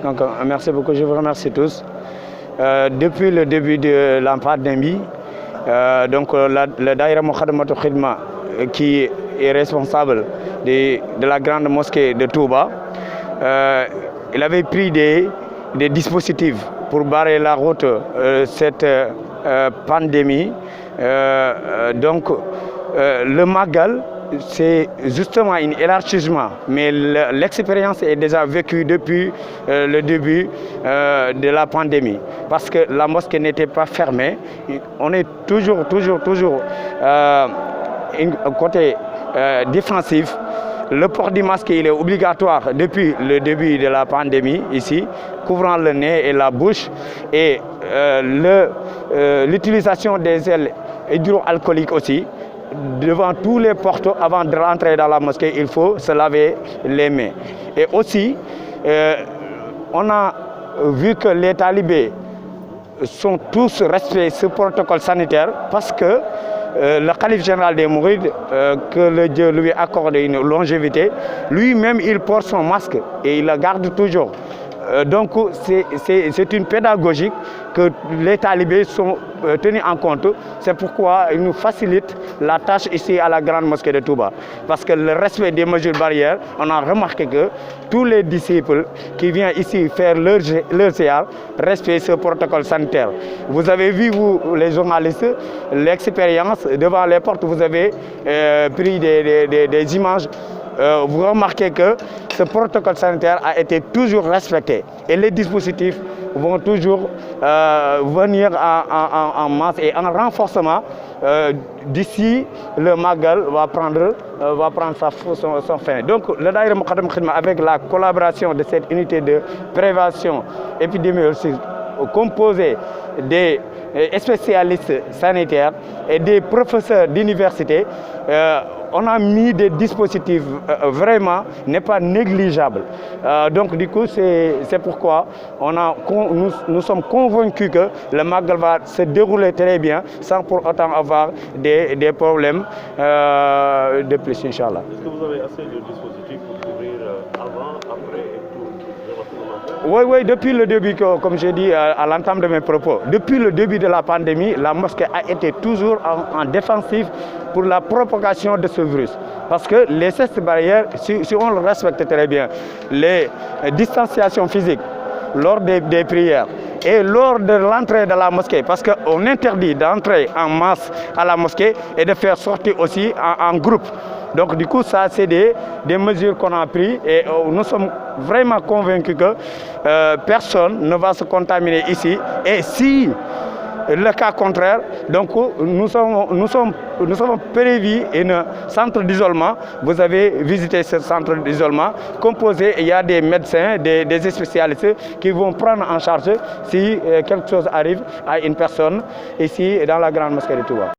Donc, merci beaucoup, je vous remercie tous. Depuis le début de la pandémie, le Daïra Moukhaddamatoul Khidma, qui est responsable de la grande mosquée de Touba, il avait pris des dispositifs pour barrer la route cette pandémie. Le Magal, c'est justement un élargissement, mais l'expérience est déjà vécue depuis le début de la pandémie, parce que la mosquée n'était pas fermée. On est toujours côté défensif. Le port du masque il est obligatoire depuis le début de la pandémie ici, couvrant le nez et la bouche, et l'utilisation des gels hydroalcooliques aussi. Devant tous les portes, avant de rentrer dans la mosquée, il faut se laver les mains. Et aussi, on a vu que les talibés sont tous respectés ce protocole sanitaire, parce que le calife général des Mourides, que le Dieu lui accorde une longévité, lui-même il porte son masque et il le garde toujours. Donc c'est une pédagogie que les talibés sont tenus en compte. C'est pourquoi ils nous facilitent la tâche ici à la grande mosquée de Touba. Parce que le respect des mesures barrières, on a remarqué que tous les disciples qui viennent ici faire leur ziar respectent ce protocole sanitaire. Vous avez vu, vous les journalistes, l'expérience devant les portes, vous avez pris des images. Vous remarquez que ce protocole sanitaire a été toujours respecté et les dispositifs vont toujours venir en masse et en renforcement. D'ici, le Magal va prendre son fin. Donc, le Daïra Moukhaddamatoul Khidma, avec la collaboration de cette unité de prévention épidémiologique composée des spécialistes sanitaires et des professeurs d'université, on a mis des dispositifs vraiment n'est pas négligeable. Donc du coup, c'est pourquoi nous sommes convaincus que le Magal va se dérouler très bien sans pour autant avoir des problèmes de plus, Inch'Allah. Est-ce que vous avez assez de dispositifs pour couvrir avant, après et tout? Oui, depuis le début, comme j'ai dit à l'entame de mes propos, depuis le début de la pandémie, la mosquée a été toujours en défensive pour la propagation de ce virus. Parce que les gestes barrières, si on le respecte très bien, les distanciations physiques lors des prières et lors de l'entrée de la mosquée, parce qu'on interdit d'entrer en masse à la mosquée et de faire sortir aussi en groupe. Donc du coup, ça c'est des mesures qu'on a prises et nous sommes vraiment convaincus que personne ne va se contaminer ici. Et si le cas contraire, donc nous sommes prévus un centre d'isolement. Vous avez visité ce centre d'isolement composé, il y a des médecins, des spécialistes qui vont prendre en charge si quelque chose arrive à une personne ici dans la grande mosquée de Touba.